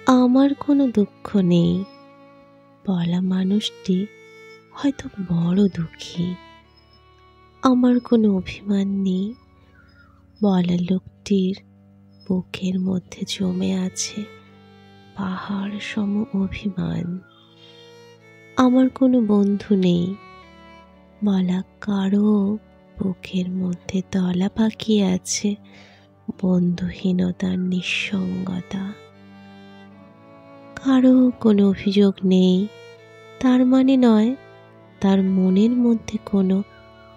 আমার কোনো দুঃখ নেই বলা মানুষটি হয়তো বড় দুঃখী। আমার কোনো অভিমান নেই বলা লোকটির বুকের মধ্যে জমে আছে পাহাড় সম অভিমান। আমার কোনো বন্ধু নেই বলা কারো বুকের মধ্যে দলা পাকিয়ে আছে বন্ধুহীনতার নিঃসঙ্গতা। কারো কোনো অভিযোগ নেই তার মানে নয় তার মনের মধ্যে কোনো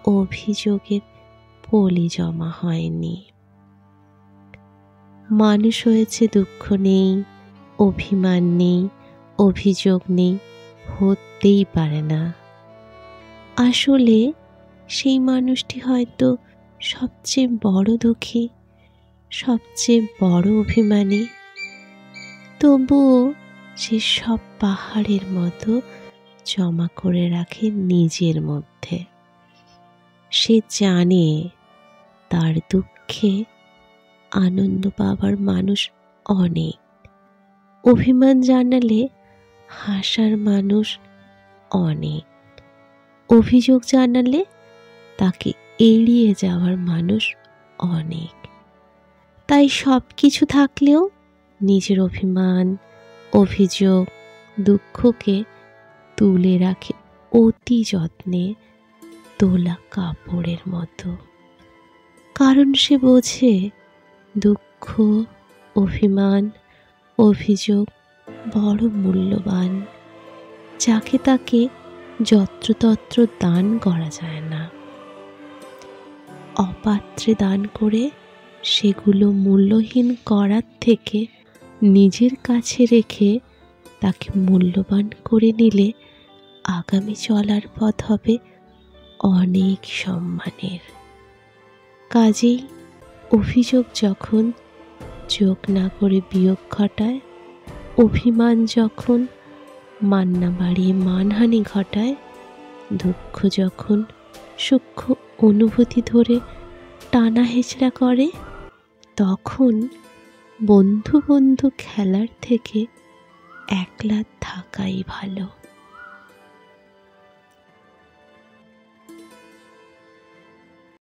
অভিযোগের পলি জমা হয়নি। মানুষ হয়েছে দুঃখ নেই, অভিমান নেই, অভিযোগ নেই, হতেই পারে না। আসলে সেই মানুষটি হয়তো সবচেয়ে বড় দুঃখী, সবচেয়ে বড় অভিমানী। তবুও সে সব পাহাড়ের মতো জমা করে রাখে নিজের মধ্যে। সে জানে তার দুঃখে আনন্দ পাবার মানুষ অনেক, অভিমান জানালে হাসার মানুষ অনেক, অভিযোগ জানালে তাকে এড়িয়ে যাওয়ার মানুষ অনেক। তাই সব কিছু থাকলেও নিজের অভিমান, অভিযোগ, দুঃখকে তুলে রাখে অতি যত্নে তোলা কাপড়ের মতো। কারণ সে বোঝে দুঃখ, অভিমান, অভিযোগ বড় মূল্যবান, যাকে তাকে যত্রতত্র দান করা যায় না। অপাত্রে দান করে সেগুলো মূল্যহীন করার থেকে নিজের কাছে রেখে তাকে মূল্যবান করে নিলে আগামী চলার পথ হবে অনেক সম্মানের। কাজেই অভিযোগ যখন যোগ না করে বিয়োগ ঘটায়, অভিমান যখন মান না বাড়িয়ে মানহানি ঘটায়, দুঃখ যখন সূক্ষ্ম অনুভূতি ধরে টানা হেঁচড়া করে, তখন বন্ধু বন্ধু খেলার থেকে একলা থাকাই ভালো।